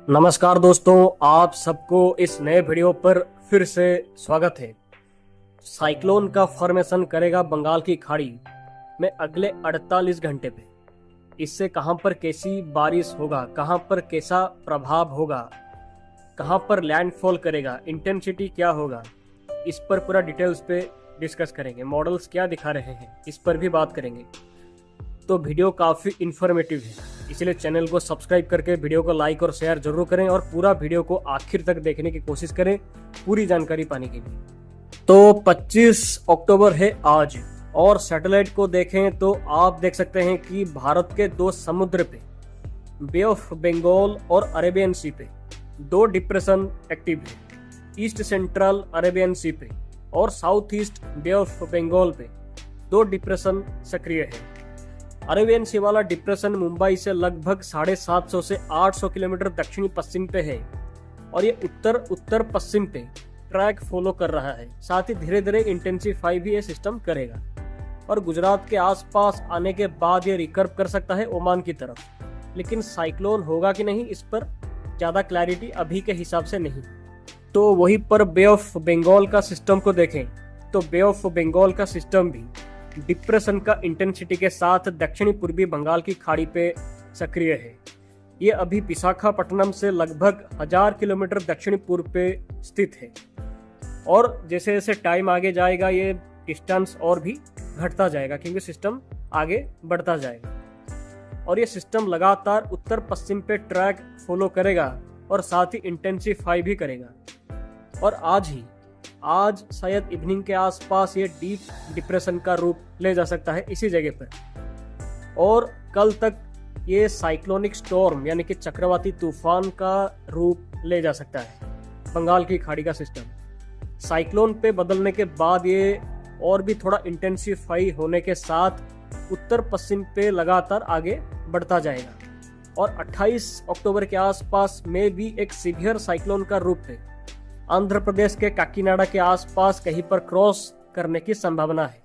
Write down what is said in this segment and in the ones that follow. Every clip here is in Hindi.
नमस्कार दोस्तों, आप सबको इस नए वीडियो पर फिर से स्वागत है। साइक्लोन का फॉर्मेशन करेगा बंगाल की खाड़ी में अगले 48 घंटे पे। इससे कहां पर कैसी बारिश होगा, कहां पर कैसा प्रभाव होगा, कहां पर लैंडफॉल करेगा, इंटेंसिटी क्या होगा, इस पर पूरा डिटेल्स पे डिस्कस करेंगे। मॉडल्स क्या दिखा रहे हैं इस पर भी बात करेंगे। तो वीडियो काफ़ी इन्फॉर्मेटिव है, इसलिए चैनल को सब्सक्राइब करके वीडियो को लाइक और शेयर जरूर करें और पूरा वीडियो को आखिर तक देखने की कोशिश करें पूरी जानकारी पाने के लिए। तो 25 अक्टूबर है आज, और सैटेलाइट को देखें तो आप देख सकते हैं कि भारत के दो समुद्र पे, बे ऑफ बंगाल और अरेबियन सी पे, दो डिप्रेशन एक्टिव है। ईस्ट सेंट्रल अरेबियन सी पे और south east bay of Bengal पे दो डिप्रेशन सक्रिय है। अरेबियन सी वाला डिप्रेशन मुंबई से लगभग 750 से 800 किलोमीटर दक्षिणी पश्चिम पे है और ये उत्तर उत्तर पश्चिम पे ट्रैक फॉलो कर रहा है। साथ ही धीरे धीरे इंटेंसिफाई भी ये सिस्टम करेगा और गुजरात के आसपास आने के बाद ये रिकर्व कर सकता है ओमान की तरफ। लेकिन साइक्लोन होगा कि नहीं, इस पर ज़्यादा क्लैरिटी अभी के हिसाब से नहीं। तो वहीं पर बे ऑफ बंगाल का सिस्टम को देखें तो बे ऑफ बंगाल का सिस्टम भी डिप्रेशन का इंटेंसिटी के साथ दक्षिणी पूर्वी बंगाल की खाड़ी पे सक्रिय है। ये अभी विशाखापट्टनम से लगभग 1000 किलोमीटर दक्षिणी पूर्व पे स्थित है और जैसे जैसे टाइम आगे जाएगा ये डिस्टेंस और भी घटता जाएगा क्योंकि सिस्टम आगे बढ़ता जाएगा। और ये सिस्टम लगातार उत्तर पश्चिम पे ट्रैक फॉलो करेगा और साथ ही इंटेंसिफाई भी करेगा। और आज शायद इवनिंग के आसपास ये डीप डिप्रेशन का रूप ले जा सकता है इसी जगह पर, और कल तक ये साइक्लोनिक स्टॉर्म यानी कि चक्रवाती तूफान का रूप ले जा सकता है। बंगाल की खाड़ी का सिस्टम साइक्लोन पे बदलने के बाद ये और भी थोड़ा इंटेंसिफाई होने के साथ उत्तर पश्चिम पे लगातार आगे बढ़ता जाएगा और 28 अक्टूबर के आसपास में भी एक सीवियर साइक्लोन का रूप है आंध्र प्रदेश के काकीनाडा के आसपास कहीं पर क्रॉस करने की संभावना है।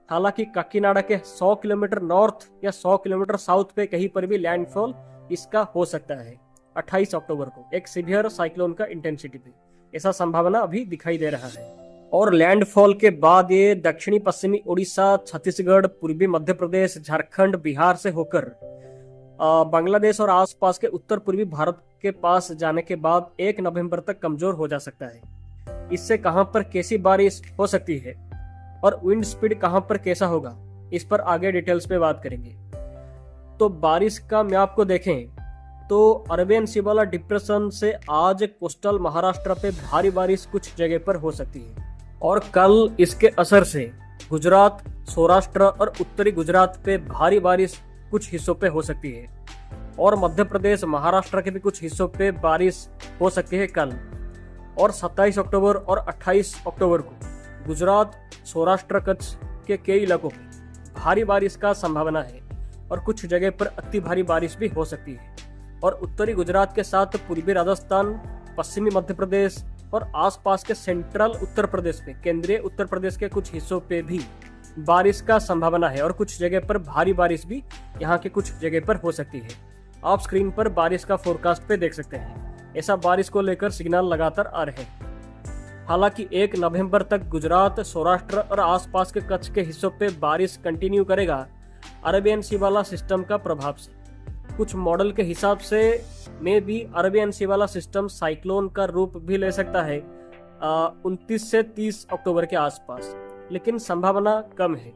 हालांकि काकीनाडा के 100 किलोमीटर नॉर्थ या 100 किलोमीटर साउथ पे कहीं पर भी लैंडफॉल इसका हो सकता है 28 अक्टूबर को एक सीवियर साइक्लोन का इंटेंसिटी पे, ऐसा संभावना अभी दिखाई दे रहा है। और लैंडफॉल के बाद ये दक्षिणी पश्चिमी उड़ीसा, छत्तीसगढ़, पूर्वी मध्य प्रदेश, झारखंड, बिहार से होकर बांग्लादेश और आसपास के उत्तर पूर्वी भारत के पास जाने के बाद 1 नवंबर तक कमजोर हो जा सकता है। इससे कहां पर कैसी बारिश हो सकती है और विंड स्पीड कहां पर कैसा होगा, इस पर आगे डिटेल्स पे बात करेंगे। तो बारिश का मैप को देखें तो अरेबियन सी वाला डिप्रेशन से आज कोस्टल महाराष्ट्र पे भारी बारिश कुछ जगह पर हो सकती है और कल इसके असर से गुजरात, सौराष्ट्र और उत्तरी गुजरात पे भारी बारिश कुछ हिस्सों पे हो सकती है और मध्य प्रदेश, महाराष्ट्र के भी कुछ हिस्सों पे बारिश हो सकती है कल। और 27 अक्टूबर और 28 अक्टूबर को गुजरात, सौराष्ट्र, कच्छ के कई इलाकों में भारी बारिश का संभावना है और कुछ जगह पर अति भारी बारिश भी हो सकती है। और उत्तरी गुजरात के साथ पूर्वी राजस्थान, पश्चिमी मध्य प्रदेश और आसपास के सेंट्रल उत्तर प्रदेश में, केंद्रीय उत्तर प्रदेश के कुछ हिस्सों पे भी बारिश का संभावना है और कुछ जगह पर भारी बारिश भी यहाँ के कुछ जगह पर हो सकती है। आप स्क्रीन पर बारिश का फोरकास्ट पे देख सकते हैं। ऐसा बारिश को लेकर सिग्नल लगातार आ रहे हैं। हालांकि 1 नवंबर तक गुजरात, सौराष्ट्र और आसपास के कच्छ के हिस्सों पे बारिश कंटिन्यू करेगा अरेबियन सी वाला सिस्टम का प्रभाव से। कुछ मॉडल के हिसाब से में भी अरेबियन सी वाला सिस्टम साइक्लोन का रूप भी ले सकता है 29 से 30 अक्टूबर के आसपास, लेकिन संभावना कम है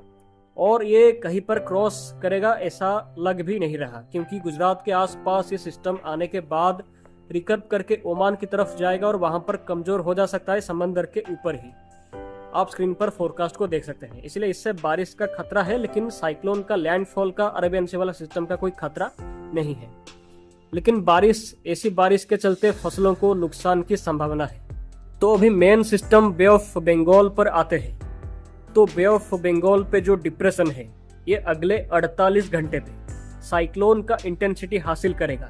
और ये कहीं पर क्रॉस करेगा ऐसा लग भी नहीं रहा क्योंकि गुजरात के आसपास ये सिस्टम आने के बाद रिकर्व करके ओमान की तरफ जाएगा और वहां पर कमजोर हो जा सकता है समंदर के ऊपर ही। आप स्क्रीन पर फोरकास्ट को देख सकते हैं। इसलिए इससे बारिश का खतरा है, लेकिन साइक्लोन का, लैंडफॉल का अरेबियन सी वाला सिस्टम का कोई खतरा नहीं है। लेकिन ऐसी बारिश के चलते फसलों को नुकसान की संभावना है। तो अभी main system bay of Bengal पर आते हैं। तो बे ऑफ बंगाल पे जो डिप्रेशन है ये अगले 48 घंटे पे साइक्लोन का इंटेंसिटी हासिल करेगा।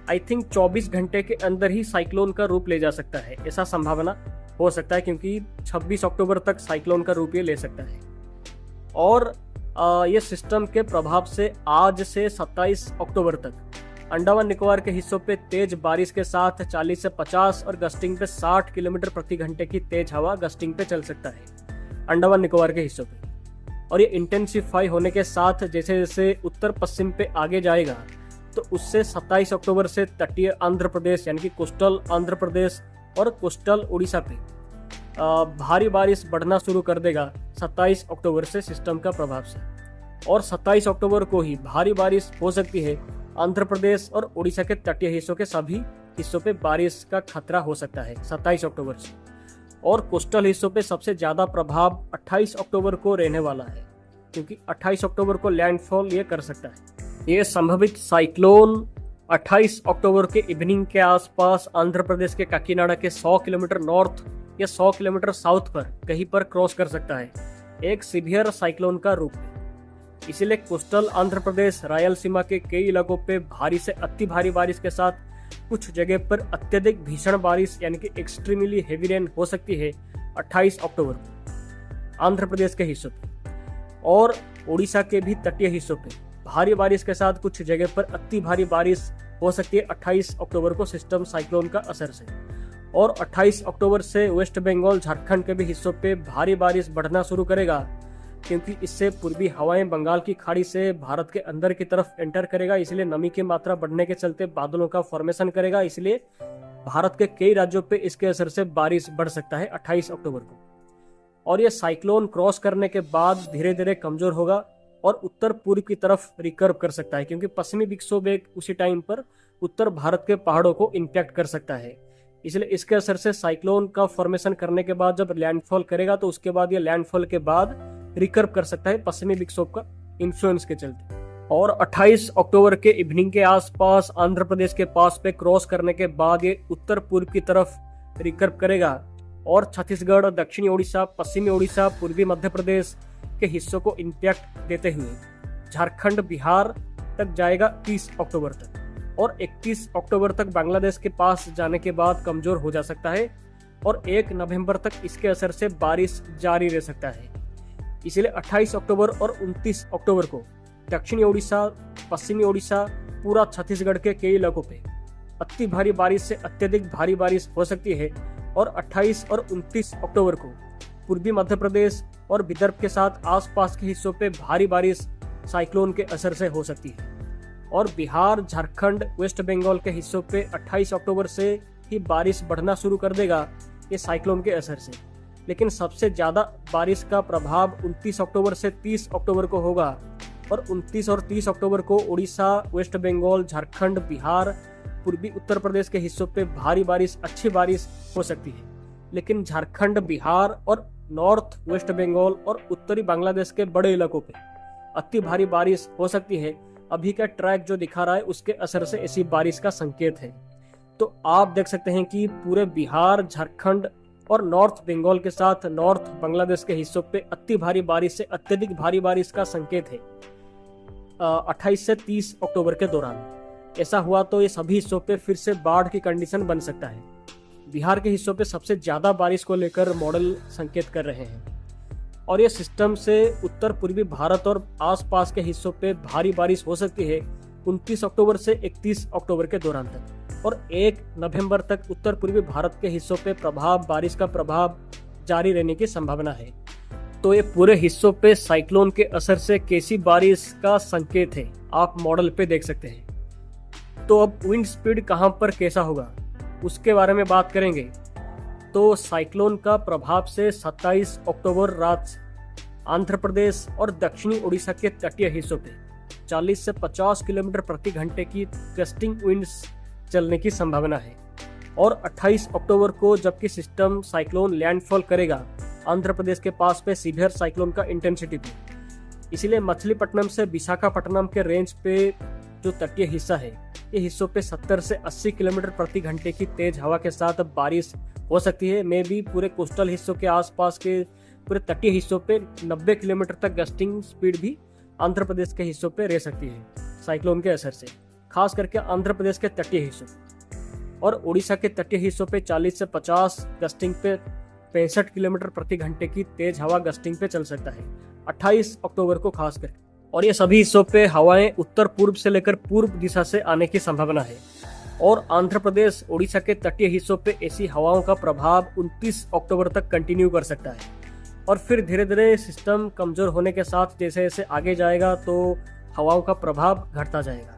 आई थिंक 24 घंटे के अंदर ही साइक्लोन का रूप ले जा सकता है, ऐसा संभावना हो सकता है क्योंकि 26 अक्टूबर तक साइक्लोन का रूप ये ले सकता है। और ये सिस्टम के प्रभाव से आज से 27 अक्टूबर तक अंडमान निकोबार के हिस्सों पे तेज बारिश के साथ 40 से 50 और गस्टिंग पे 60 किलोमीटर प्रति घंटे की तेज हवा गस्टिंग पे चल सकता है अंडमान निकोबार के हिस्सों पे। और ये इंटेंसिफाई होने के साथ जैसे जैसे उत्तर पश्चिम पे आगे जाएगा तो उससे 27 अक्टूबर से तटीय आंध्र प्रदेश यानी कि कोस्टल आंध्र प्रदेश और कोस्टल उड़ीसा पे भारी बारिश बढ़ना शुरू कर देगा 27 अक्टूबर से सिस्टम का प्रभाव से। और 27 अक्टूबर को ही भारी बारिश हो सकती है आंध्र प्रदेश और उड़ीसा के तटीय हिस्सों के सभी हिस्सों पे बारिश का खतरा हो सकता है 27 अक्टूबर से। और कोस्टल हिस्सों पे सबसे ज्यादा प्रभाव 28 अक्टूबर को रहने वाला है, क्योंकि 28 अक्टूबर को लैंडफॉल ये कर सकता है। ये संभावित साइक्लोन 28 अक्टूबर के इवनिंग के आसपास आंध्र प्रदेश के काकीनाडा के 100 किलोमीटर नॉर्थ या 100 किलोमीटर साउथ पर कहीं पर क्रॉस कर सकता है, एक सीवियर साइक्लोन का रूप में। इसीलिए कोस्टल आंध्र प्रदेश रायलसीमा के कई इलाकों पे भारी से अति भारी बारिश के साथ कुछ जगह पर अत्यधिक भीषण बारिश यानी कि एक्सट्रीमली हेवी रेन हो सकती है 28 अक्टूबर को आंध्र प्रदेश के हिस्सों पे। और उड़ीसा के भी तटीय हिस्सों पे भारी बारिश के साथ कुछ जगह पर अति भारी बारिश हो सकती है 28 अक्टूबर को सिस्टम साइक्लोन का असर से। और 28 अक्टूबर से वेस्ट बंगाल झारखंड के भी हिस्सों पे भारी बारिश बढ़ना शुरू करेगा, क्योंकि इससे पूर्वी हवाएं बंगाल की खाड़ी से भारत के अंदर की तरफ एंटर करेगा, इसलिए नमी की मात्रा बढ़ने के चलते बादलों का फॉर्मेशन करेगा। इसलिए भारत के कई राज्यों पे इसके असर से बारिश बढ़ सकता है 28 अक्टूबर को। और ये साइक्लोन क्रॉस करने के बाद धीरे धीरे कमजोर होगा और उत्तर पूर्व की तरफ रिकर्व कर सकता है, क्योंकि पश्चिमी विक्षोभ एक उसी टाइम पर उत्तर भारत के पहाड़ों को इम्पैक्ट कर सकता है। इसलिए इसके असर से साइक्लोन का फॉर्मेशन करने के बाद जब लैंडफॉल करेगा तो उसके बाद ये लैंडफॉल के बाद रिकर्व कर सकता है पश्चिमी विक्षोभ का इन्फ्लुएंस के चलते। और 28 अक्टूबर के इवनिंग के आसपास आंध्र प्रदेश के पास पे क्रॉस करने के बाद ये उत्तर पूर्व की तरफ रिकर्व करेगा और छत्तीसगढ़, दक्षिणी उड़ीसा, पश्चिमी उड़ीसा, पूर्वी मध्य प्रदेश के हिस्सों को इम्पैक्ट देते हुए झारखंड, बिहार तक जाएगा 30 अक्टूबर तक। और 31 अक्टूबर तक बांग्लादेश के पास जाने के बाद कमजोर हो जा सकता है और 1 नवंबर तक इसके असर से बारिश जारी रह सकता है। इसलिए 28 अक्टूबर और 29 अक्टूबर को दक्षिणी उड़ीसा, पश्चिमी उड़ीसा, पूरा छत्तीसगढ़ के कई इलाकों पे अति भारी बारिश से अत्यधिक भारी बारिश हो सकती है। और 28 और 29 अक्टूबर को पूर्वी मध्य प्रदेश और विदर्भ के साथ आसपास के हिस्सों पे भारी बारिश साइक्लोन के असर से हो सकती है। और बिहार, झारखंड, वेस्ट बंगाल के हिस्सों पे 28 अक्टूबर से ही बारिश बढ़ना शुरू कर देगा ये साइक्लोन के असर से। लेकिन सबसे ज्यादा बारिश का प्रभाव 29 अक्टूबर से 30 अक्टूबर को होगा। और 29 और 30 अक्टूबर को उड़ीसा, वेस्ट बंगाल, झारखंड, बिहार, पूर्वी उत्तर प्रदेश के हिस्सों पे भारी बारिश, अच्छी बारिश हो सकती है। लेकिन झारखंड, बिहार और नॉर्थ वेस्ट बंगाल और उत्तरी बांग्लादेश के बड़े इलाकों पे अति भारी बारिश हो सकती है। अभी का ट्रैक जो दिखा रहा है उसके असर से ऐसी बारिश का संकेत है। तो आप देख सकते हैं कि पूरे बिहार, झारखंड और नॉर्थ बंगाल के साथ नॉर्थ बांग्लादेश के हिस्सों पे अति भारी बारिश से अत्यधिक भारी बारिश का संकेत है 28 से 30 अक्टूबर के दौरान। ऐसा हुआ तो ये सभी हिस्सों पे फिर से बाढ़ की कंडीशन बन सकता है। बिहार के हिस्सों पे सबसे ज्यादा बारिश को लेकर मॉडल संकेत कर रहे हैं। और ये सिस्टम से उत्तर पूर्वी भारत और आसपास के हिस्सों पे भारी बारिश हो सकती है 29 अक्टूबर से 31 अक्टूबर के दौरान तक। और 1 नवंबर तक उत्तर पूर्वी भारत के हिस्सों पे बारिश का प्रभाव जारी रहने की संभावना है। तो ये पूरे हिस्सों पे साइक्लोन के असर से कैसी बारिश का संकेत है आप मॉडल पे देख सकते हैं। तो अब विंड स्पीड कहां पर कैसा होगा उसके बारे में बात करेंगे। तो साइक्लोन का प्रभाव से 27 अक्टूबर रात आंध्र प्रदेश और दक्षिणी उड़ीसा के तटीय हिस्सों पे 40 से 50 किलोमीटर प्रति घंटे की गस्टिंग विंड्स चलने की संभावना है। और 28 अक्टूबर को जबकि सिस्टम साइक्लोन लैंडफॉल करेगा आंध्र प्रदेश के पास पे सीवियर साइक्लोन का इंटेंसिटी पे। इसीलिए मछलीपट्टनम से विशाखापट्टनम के रेंज पे जो तटीय हिस्सा है ये हिस्सों पे 70 से 80 किलोमीटर प्रति घंटे की तेज हवा के साथ बारिश हो सकती है। में भी पूरे कोस्टल हिस्सों के आसपास के पूरे तटीय हिस्सों पे 90 किलोमीटर तक गस्टिंग स्पीड भी आंध्र प्रदेश के हिस्सों पे रह सकती है साइक्लोन के असर से, खास करके आंध्र प्रदेश के तटीय हिस्सों। और उड़ीसा के तटीय हिस्सों पे 40 से 50 गस्टिंग पे 65 किलोमीटर प्रति घंटे की तेज हवा गस्टिंग पे चल सकता है 28 अक्टूबर को खास करके। और ये सभी हिस्सों पे हवाएं उत्तर पूर्व से लेकर पूर्व दिशा से आने की संभावना है। और आंध्र प्रदेश ओडिशा के तटीय हिस्सों पे ऐसी हवाओं का प्रभाव 29 अक्टूबर तक कंटिन्यू कर सकता है। और फिर धीरे धीरे सिस्टम कमजोर होने के साथ जैसे जैसे आगे जाएगा तो हवाओं का प्रभाव घटता जाएगा।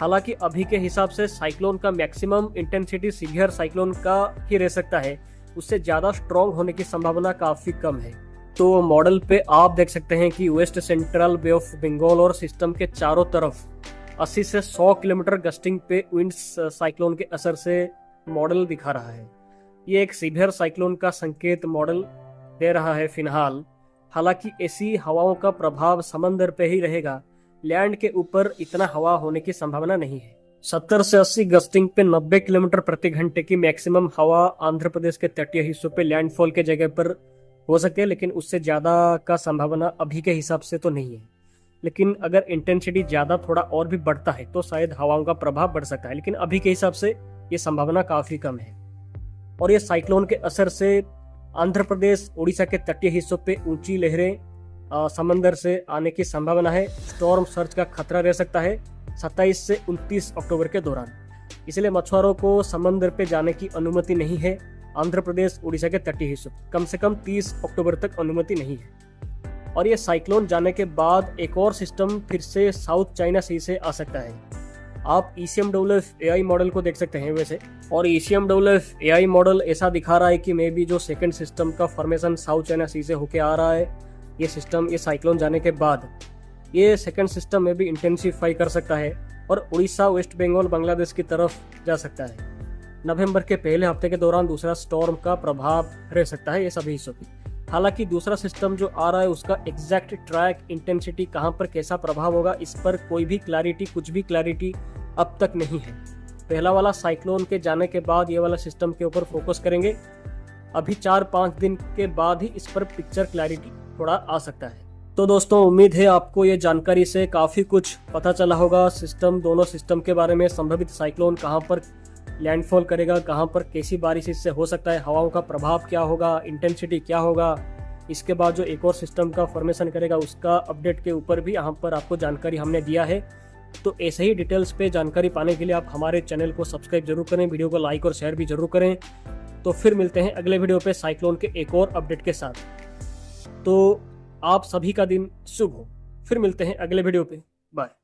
हालांकि अभी के हिसाब से साइक्लोन का मैक्सिमम इंटेंसिटी सीवियर साइक्लोन का ही रह सकता है, उससे ज्यादा स्ट्रॉन्ग होने की संभावना काफी कम है। तो मॉडल पे आप देख सकते हैं कि west central bay of Bengal और सिस्टम के चारों तरफ 80 से 100 किलोमीटर गस्टिंग पे विंड्स साइक्लोन के असर से मॉडल दिखा रहा है। ये एक सीवियर साइक्लोन का संकेत मॉडल दे रहा है फिलहाल। हालांकि ऐसी हवाओं का प्रभाव समंदर पे ही रहेगा, लैंड के ऊपर इतना हवा होने की संभावना नहीं है। 70 से 80 गस्टिंग पे 90 किलोमीटर प्रति घंटे की मैक्सिमम हवा आंध्र प्रदेश के तटीय हिस्सों पे लैंडफॉल के जगह पर हो सके, लेकिन उससे ज्यादा का संभावना अभी के हिसाब से तो नहीं है। लेकिन अगर इंटेंसिटी ज्यादा थोड़ा और भी बढ़ता है तो शायद हवाओं का प्रभाव बढ़ सकता है, लेकिन अभी के हिसाब से ये संभावना काफी कम है। और ये साइक्लोन के असर से आंध्र प्रदेश ओडिशा के तटीय हिस्सों पे ऊंची लहरें समंदर से आने की संभावना है। स्टॉर्म सर्ज का खतरा रह सकता है 27 से 29 अक्टूबर के दौरान। इसलिए मछुआरों को समंदर पे जाने की अनुमति नहीं है। आंध्र प्रदेश ओडिशा के तटीय हिस्सों कम से कम 30 अक्टूबर तक अनुमति नहीं है। और ये साइक्लोन जाने के बाद एक और सिस्टम फिर से साउथ चाइना सी से आ सकता है। आप ECMWF AI मॉडल को देख सकते हैं वैसे। और ECMWF AI मॉडल ऐसा दिखा रहा है कि मे बी जो सेकंड सिस्टम का फॉर्मेशन साउथ चाइना सी से होके आ रहा है, ये सिस्टम ये साइक्लोन जाने के बाद ये सेकंड सिस्टम में भी इंटेंसिफाई कर सकता है और उड़ीसा, वेस्ट बंगाल, बांग्लादेश की तरफ जा सकता है। नवंबर के पहले हफ्ते के दौरान दूसरा स्टॉर्म का प्रभाव रह सकता है ये सभी हिस्सों पे। हालांकि दूसरा सिस्टम जो आ रहा है उसका एग्जैक्ट ट्रैक, इंटेंसिटी कहां पर कैसा प्रभाव होगा, इस पर कोई भी क्लैरिटी, कुछ भी क्लैरिटी अब तक नहीं है। पहला वाला साइक्लोन के जाने के बाद ये वाला सिस्टम के ऊपर फोकस करेंगे। अभी 4-5 दिन के बाद ही इस पर पिक्चर क्लैरिटी थोड़ा आ सकता है। तो दोस्तों, उम्मीद है आपको ये जानकारी से काफी कुछ पता चला होगा दोनों सिस्टम के बारे में। संभावित साइक्लोन कहां पर लैंडफॉल करेगा, कहां पर कैसी बारिश इससे हो सकता है, हवाओं का प्रभाव क्या होगा, इंटेंसिटी क्या होगा, इसके बाद जो एक और सिस्टम का फॉर्मेशन करेगा उसका अपडेट के ऊपर भी यहाँ पर आपको जानकारी हमने दिया है। तो ऐसे ही डिटेल्स पे जानकारी पाने के लिए आप हमारे चैनल को सब्सक्राइब जरूर करें, वीडियो को लाइक और शेयर भी जरूर करें। तो फिर मिलते हैं अगले वीडियो पे साइक्लोन के एक और अपडेट के साथ। तो आप सभी का दिन शुभ हो। फिर मिलते हैं अगले वीडियो पे। बाय।